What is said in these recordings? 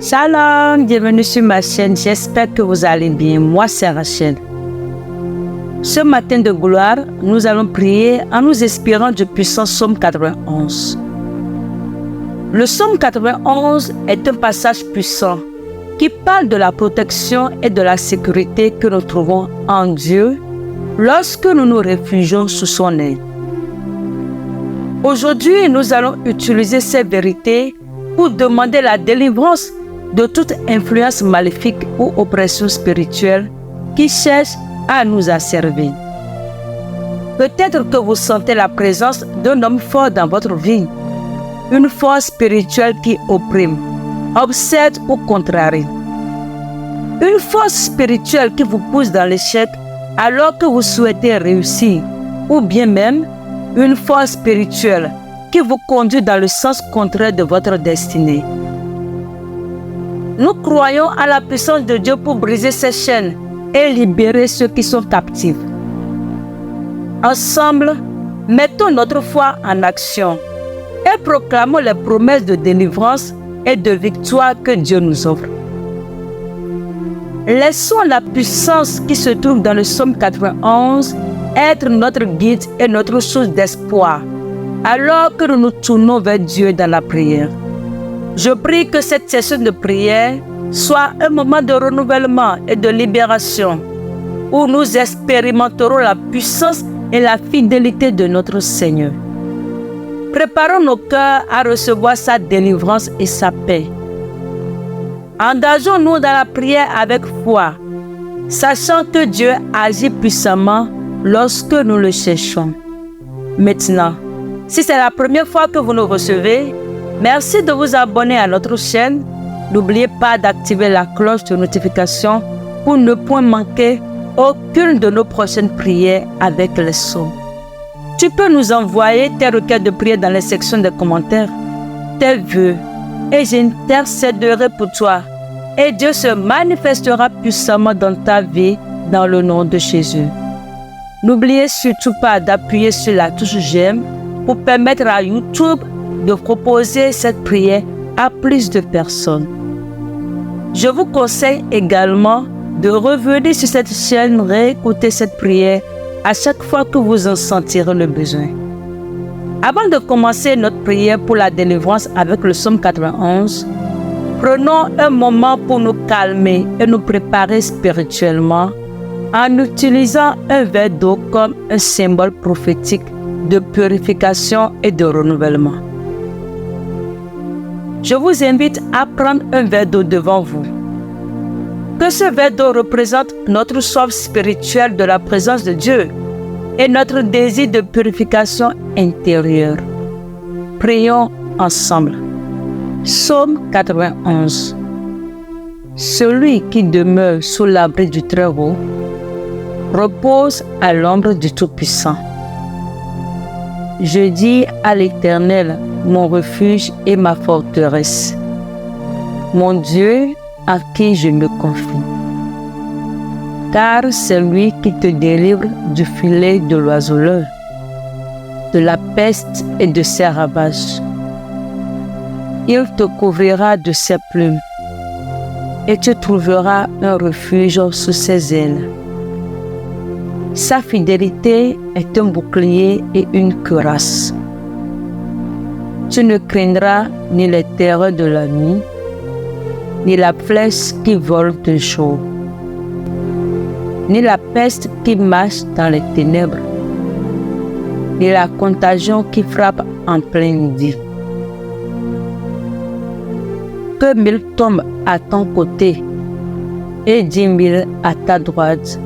Shalom, bienvenue sur ma chaîne, j'espère que vous allez bien. Moi c'est Rachel. Ce matin de gloire, nous allons prier en nous inspirant du puissant psaume 91. Le psaume 91 est un passage puissant qui parle de la protection et de la sécurité que nous trouvons en Dieu lorsque nous nous réfugions sous son aile. Aujourd'hui, nous allons utiliser ces vérités pour demander la délivrance de toute influence maléfique ou oppression spirituelle qui cherche à nous asservir. Peut-être que vous sentez la présence d'un homme fort dans votre vie, une force spirituelle qui opprime, obsède ou contrarie. Une force spirituelle qui vous pousse dans l'échec alors que vous souhaitez réussir, ou bien même une force spirituelle qui vous conduit dans le sens contraire de votre destinée. Nous croyons à la puissance de Dieu pour briser ces chaînes et libérer ceux qui sont captifs. Ensemble, mettons notre foi en action et proclamons les promesses de délivrance et de victoire que Dieu nous offre. Laissons la puissance qui se trouve dans le psaume 91 être notre guide et notre source d'espoir, alors que nous nous tournons vers Dieu dans la prière. Je prie que cette session de prière soit un moment de renouvellement et de libération, où nous expérimenterons la puissance et la fidélité de notre Seigneur. Préparons nos cœurs à recevoir sa délivrance et sa paix. Engageons-nous dans la prière avec foi, sachant que Dieu agit puissamment lorsque nous le cherchons. Maintenant, si c'est la première fois que vous nous recevez, merci de vous abonner à notre chaîne. N'oubliez pas d'activer la cloche de notification pour ne point manquer aucune de nos prochaines prières avec les psaumes. Tu peux nous envoyer tes requêtes de prière dans les sections de commentaires, tes vœux, et j'intercéderai pour toi. Et Dieu se manifestera puissamment dans ta vie dans le nom de Jésus. N'oubliez surtout pas d'appuyer sur la touche j'aime pour permettre à YouTube de proposer cette prière à plus de personnes. Je vous conseille également de revenir sur cette chaîne, réécouter cette prière à chaque fois que vous en sentirez le besoin. Avant de commencer notre prière pour la délivrance avec le psaume 91, prenons un moment pour nous calmer et nous préparer spirituellement en utilisant un verre d'eau comme un symbole prophétique de purification et de renouvellement. Je vous invite à prendre un verre d'eau devant vous. Que ce verre d'eau représente notre soif spirituelle de la présence de Dieu et notre désir de purification intérieure. Prions ensemble. Psaume 91. Celui qui demeure sous l'abri du Très-Haut repose à l'ombre du Tout-Puissant. Je dis à l'Éternel, mon refuge et ma forteresse, mon Dieu à qui je me confie. Car c'est lui qui te délivre du filet de l'oiseleur, de la peste et de ses ravages. Il te couvrira de ses plumes et tu trouveras un refuge sous ses ailes. Sa fidélité est un bouclier et une cuirasse. Tu ne craindras ni les terreurs de la nuit, ni la flèche qui vole de jour, ni la peste qui marche dans les ténèbres, ni la contagion qui frappe en plein midi. Que 1000 tombent à ton côté et 10 000 à ta droite,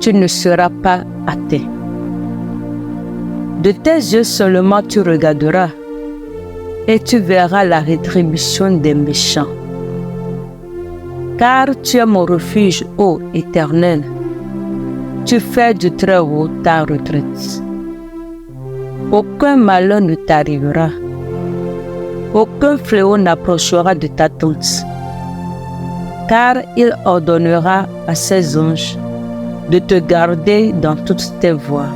tu ne seras pas atteint. De tes yeux seulement tu regarderas et tu verras la rétribution des méchants. Car tu es mon refuge, ô Éternel. Tu fais du Très-Haut ta retraite. Aucun malheur ne t'arrivera. Aucun fléau n'approchera de ta tente. Car il ordonnera à ses anges de te garder dans toutes tes voies.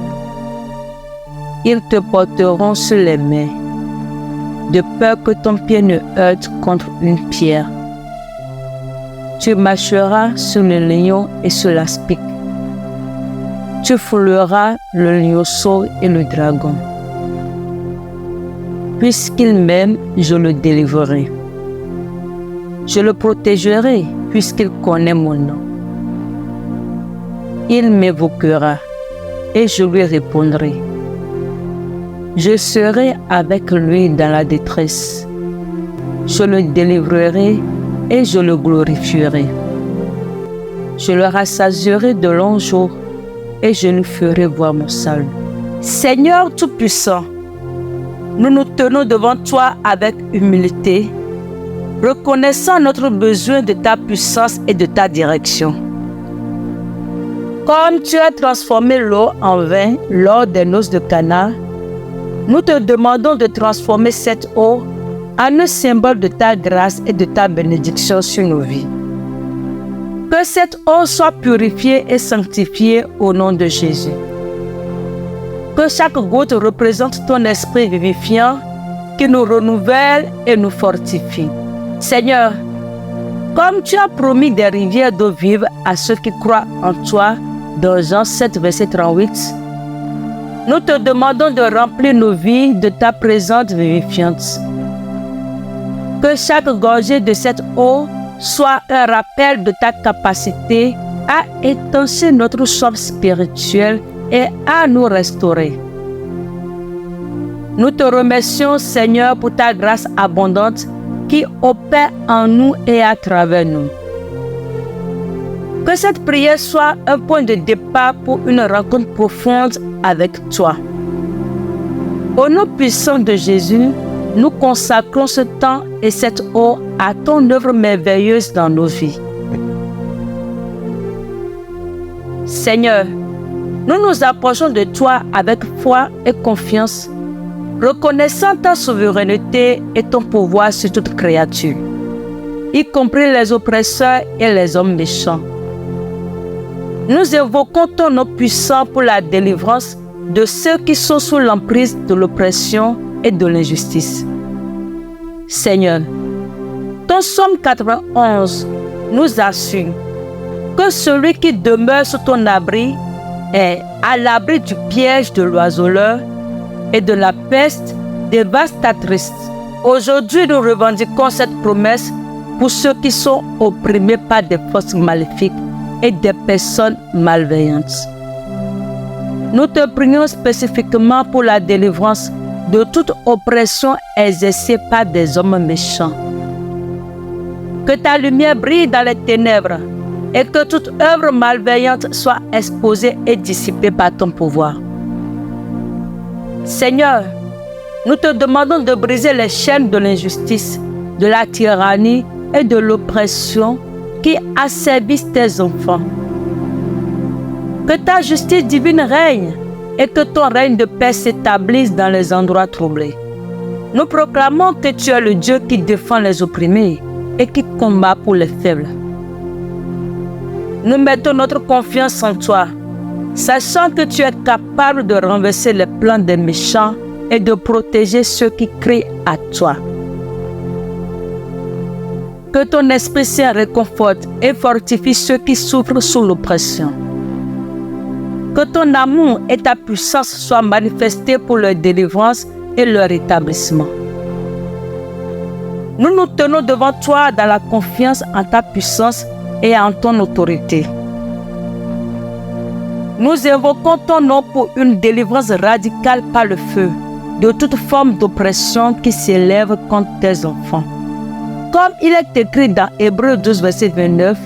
Ils te porteront sur les mains, de peur que ton pied ne heurte contre une pierre. Tu marcheras sur le lion et sur l'aspic. Tu fouleras le lionceau et le dragon. Puisqu'il m'aime, je le délivrerai. Je le protégerai puisqu'il connaît mon nom. Il m'évoquera et je lui répondrai. Je serai avec lui dans la détresse. Je le délivrerai et je le glorifierai. Je le rassasierai de longs jours et je lui ferai voir mon salut. Seigneur Tout-Puissant, nous nous tenons devant toi avec humilité, reconnaissant notre besoin de ta puissance et de ta direction. Comme tu as transformé l'eau en vin lors des noces de Cana, nous te demandons de transformer cette eau en un symbole de ta grâce et de ta bénédiction sur nos vies. Que cette eau soit purifiée et sanctifiée au nom de Jésus. Que chaque goutte représente ton esprit vivifiant qui nous renouvelle et nous fortifie. Seigneur, comme tu as promis des rivières d'eau vive à ceux qui croient en toi, dans Jean 7, verset 38, nous te demandons de remplir nos vies de ta présence vivifiante. Que chaque gorgée de cette eau soit un rappel de ta capacité à étancher notre soif spirituelle et à nous restaurer. Nous te remercions, Seigneur, pour ta grâce abondante qui opère en nous et à travers nous. Que cette prière soit un point de départ pour une rencontre profonde avec toi. Au nom puissant de Jésus, nous consacrons ce temps et cette eau à ton œuvre merveilleuse dans nos vies. Seigneur, nous nous approchons de toi avec foi et confiance, reconnaissant ta souveraineté et ton pouvoir sur toute créature, y compris les oppresseurs et les hommes méchants. Nous évoquons ton nom puissant pour la délivrance de ceux qui sont sous l'emprise de l'oppression et de l'injustice. Seigneur, ton psaume 91 nous assure que celui qui demeure sous ton abri est à l'abri du piège de l'oiseleur et de la peste dévastatrice. Aujourd'hui, nous revendiquons cette promesse pour ceux qui sont opprimés par des forces maléfiques et des personnes malveillantes. Nous te prions spécifiquement pour la délivrance de toute oppression exercée par des hommes méchants. Que ta lumière brille dans les ténèbres et que toute œuvre malveillante soit exposée et dissipée par ton pouvoir. Seigneur, nous te demandons de briser les chaînes de l'injustice, de la tyrannie et de l'oppression qui asservissent tes enfants. Que ta justice divine règne et que ton règne de paix s'établisse dans les endroits troublés. Nous proclamons que tu es le Dieu qui défend les opprimés et qui combat pour les faibles. Nous mettons notre confiance en toi, sachant que tu es capable de renverser les plans des méchants et de protéger ceux qui crient à toi. Que ton Esprit Saint réconforte et fortifie ceux qui souffrent sous l'oppression. Que ton amour et ta puissance soient manifestés pour leur délivrance et leur établissement. Nous nous tenons devant toi dans la confiance en ta puissance et en ton autorité. Nous invoquons ton nom pour une délivrance radicale par le feu de toute forme d'oppression qui s'élève contre tes enfants. Comme il est écrit dans Hébreux 12, verset 29,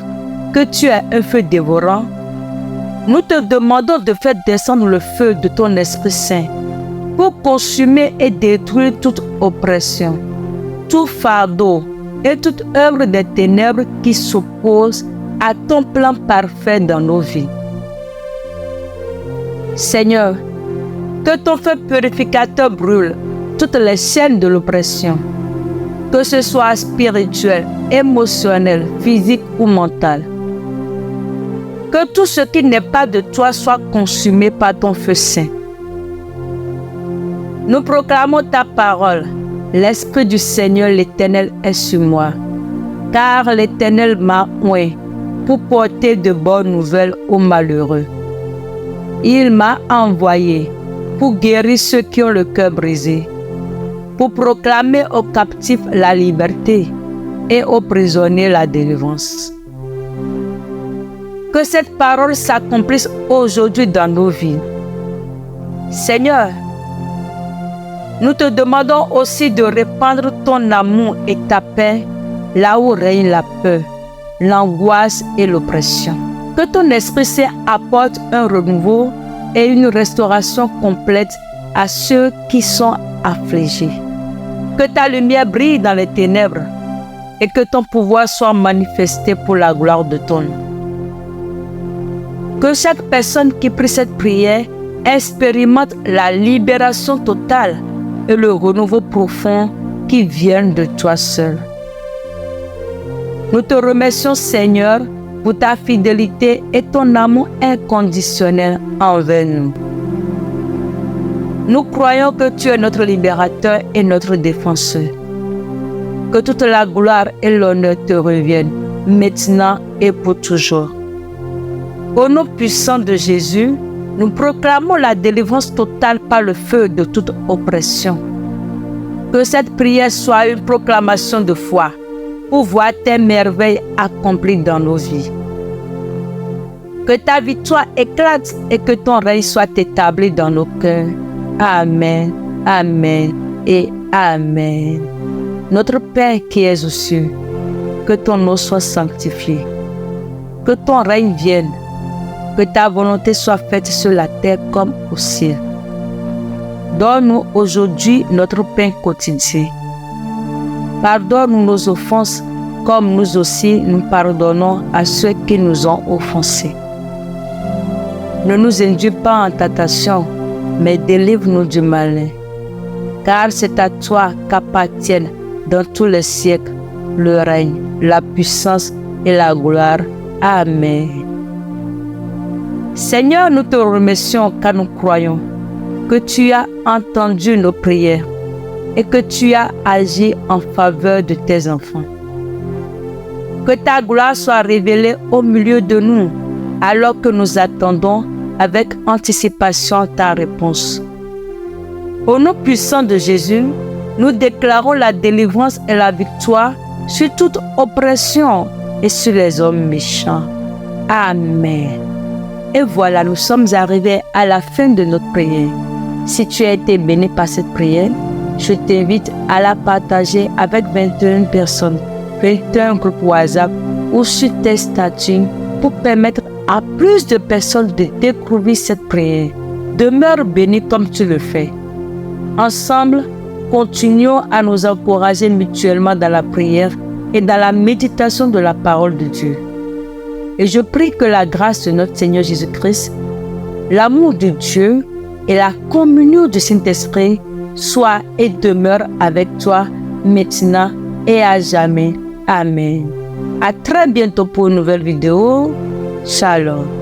que tu es un feu dévorant, nous te demandons de faire descendre le feu de ton Esprit Saint pour consumer et détruire toute oppression, tout fardeau et toute œuvre des ténèbres qui s'oppose à ton plan parfait dans nos vies. Seigneur, que ton feu purificateur brûle toutes les chaînes de l'oppression, que ce soit spirituel, émotionnel, physique ou mental. Que tout ce qui n'est pas de toi soit consumé par ton feu saint. Nous proclamons ta parole. L'Esprit du Seigneur l'Éternel est sur moi, car l'Éternel m'a oint pour porter de bonnes nouvelles aux malheureux. Il m'a envoyé pour guérir ceux qui ont le cœur brisé, pour proclamer aux captifs la liberté et aux prisonniers la délivrance. Que cette parole s'accomplisse aujourd'hui dans nos vies. Seigneur, nous te demandons aussi de répandre ton amour et ta paix là où règne la peur, l'angoisse et l'oppression. Que ton Esprit Saint apporte un renouveau et une restauration complète à ceux qui sont affligés. Que ta lumière brille dans les ténèbres et que ton pouvoir soit manifesté pour la gloire de ton nom. Que chaque personne qui prie cette prière expérimente la libération totale et le renouveau profond qui viennent de toi seul. Nous te remercions, Seigneur, pour ta fidélité et ton amour inconditionnel envers nous. Nous croyons que tu es notre libérateur et notre défenseur. Que toute la gloire et l'honneur te reviennent, maintenant et pour toujours. Au nom puissant de Jésus, nous proclamons la délivrance totale par le feu de toute oppression. Que cette prière soit une proclamation de foi pour voir tes merveilles accomplies dans nos vies. Que ta victoire éclate et que ton règne soit établi dans nos cœurs. Amen, amen et amen. Notre Père qui es aux cieux, que ton nom soit sanctifié, que ton règne vienne, que ta volonté soit faite sur la terre comme au ciel. Donne-nous aujourd'hui notre pain quotidien. Pardonne-nous nos offenses, comme nous aussi nous pardonnons à ceux qui nous ont offensés. Ne nous induis pas en tentation, mais délivre-nous du malin. Car c'est à toi qu'appartiennent dans tous les siècles le règne, la puissance et la gloire. Amen. Seigneur, nous te remercions car nous croyons que tu as entendu nos prières et que tu as agi en faveur de tes enfants. Que ta gloire soit révélée au milieu de nous alors que nous attendons avec anticipation ta réponse. Au nom puissant de Jésus, nous déclarons la délivrance et la victoire sur toute oppression et sur les hommes méchants. Amen. Et voilà, nous sommes arrivés à la fin de notre prière. Si tu as été béni par cette prière, je t'invite à la partager avec 21 personnes, 21 groupes WhatsApp ou sur tes statuts pour permettre à plus de personnes de découvrir cette prière. Demeure béni comme tu le fais. Ensemble, continuons à nous encourager mutuellement dans la prière et dans la méditation de la parole de Dieu. Et je prie que la grâce de notre Seigneur Jésus-Christ, l'amour de Dieu et la communion du Saint-Esprit soient et demeurent avec toi maintenant et à jamais. Amen. À très bientôt pour une nouvelle vidéo. Shalom.